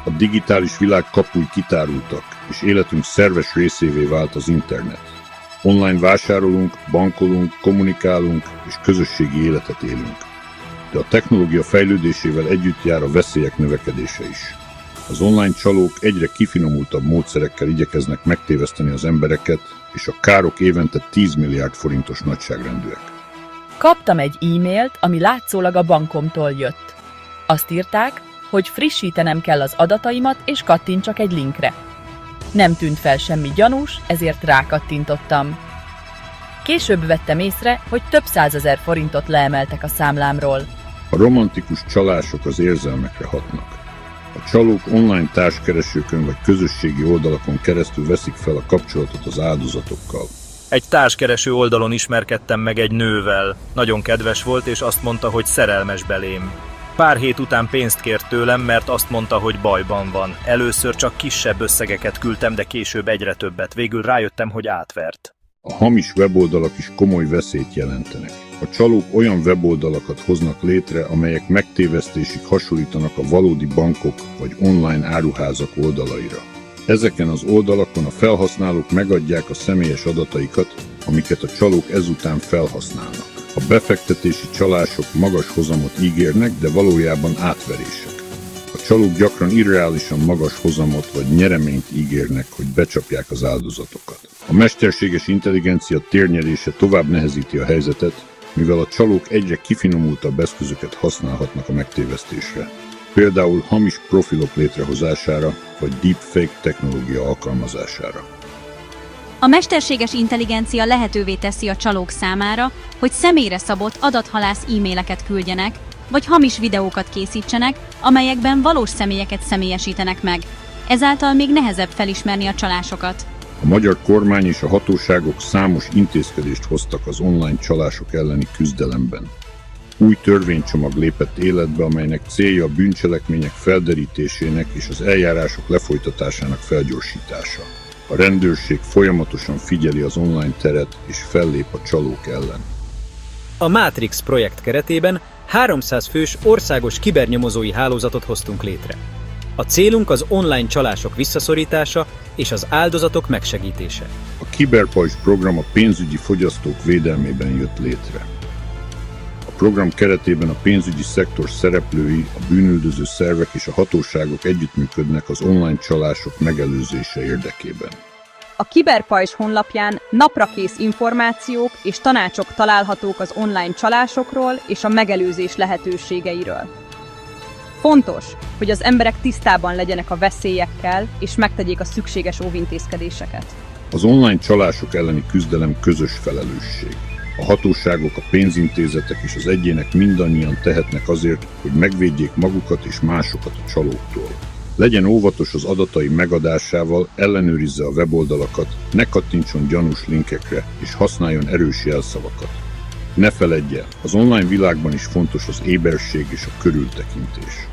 A digitális világ kapui kitárultak, és életünk szerves részévé vált az internet. Online vásárolunk, bankolunk, kommunikálunk, és közösségi életet élünk. De a technológia fejlődésével együtt jár a veszélyek növekedése is. Az online csalók egyre kifinomultabb módszerekkel igyekeznek megtéveszteni az embereket, és a károk évente 10 milliárd forintos nagyságrendűek. Kaptam egy e-mailt, ami látszólag a bankomtól jött. Azt írták, hogy frissítenem kell az adataimat, és kattintsak egy linkre. Nem tűnt fel semmi gyanús, ezért rákattintottam. Később vettem észre, hogy több 100 000 forintot leemeltek a számlámról. A romantikus csalások az érzelmekre hatnak. A csalók online társkeresőkön vagy közösségi oldalakon keresztül veszik fel a kapcsolatot az áldozatokkal. Egy társkereső oldalon ismerkedtem meg egy nővel. Nagyon kedves volt, és azt mondta, hogy szerelmes belém. Pár hét után pénzt kért tőlem, mert azt mondta, hogy bajban van. Először csak kisebb összegeket küldtem, de később egyre többet. Végül rájöttem, hogy átvert. A hamis weboldalak is komoly veszélyt jelentenek. A csalók olyan weboldalakat hoznak létre, amelyek megtévesztésig hasonlítanak a valódi bankok vagy online áruházak oldalaira. Ezeken az oldalakon a felhasználók megadják a személyes adataikat, amiket a csalók ezután felhasználnak. A befektetési csalások magas hozamot ígérnek, de valójában átverések. A csalók gyakran irreálisan magas hozamot vagy nyereményt ígérnek, hogy becsapják az áldozatokat. A mesterséges intelligencia térnyerése tovább nehezíti a helyzetet, mivel a csalók egyre kifinomultabb eszközöket használhatnak a megtévesztésre. Például hamis profilok létrehozására, vagy deepfake technológia alkalmazására. A mesterséges intelligencia lehetővé teszi a csalók számára, hogy személyre szabott adathalász e-maileket küldjenek, vagy hamis videókat készítsenek, amelyekben valós személyeket személyesítenek meg. Ezáltal még nehezebb felismerni a csalásokat. A magyar kormány és a hatóságok számos intézkedést hoztak az online csalások elleni küzdelemben. Új törvénycsomag lépett életbe, amelynek célja a bűncselekmények felderítésének és az eljárások lefolytatásának felgyorsítása. A rendőrség folyamatosan figyeli az online teret és fellép a csalók ellen. A Matrix projekt keretében 300 fős országos kibernyomozói hálózatot hoztunk létre. A célunk az online csalások visszaszorítása és az áldozatok megsegítése. A Kiberpajzs program a pénzügyi fogyasztók védelmében jött létre. A program keretében a pénzügyi szektor szereplői, a bűnüldöző szervek és a hatóságok együttműködnek az online csalások megelőzése érdekében. A Kiberpajzs honlapján naprakész információk és tanácsok találhatók az online csalásokról és a megelőzés lehetőségeiről. Fontos, hogy az emberek tisztában legyenek a veszélyekkel, és megtegyék a szükséges óvintézkedéseket. Az online csalások elleni küzdelem közös felelősség. A hatóságok, a pénzintézetek és az egyének mindannyian tehetnek azért, hogy megvédjék magukat és másokat a csalóktól. Legyen óvatos az adatai megadásával, ellenőrizze a weboldalakat, ne kattintson gyanús linkekre és használjon erős jelszavakat. Ne feledje, az online világban is fontos az éberség és a körültekintés.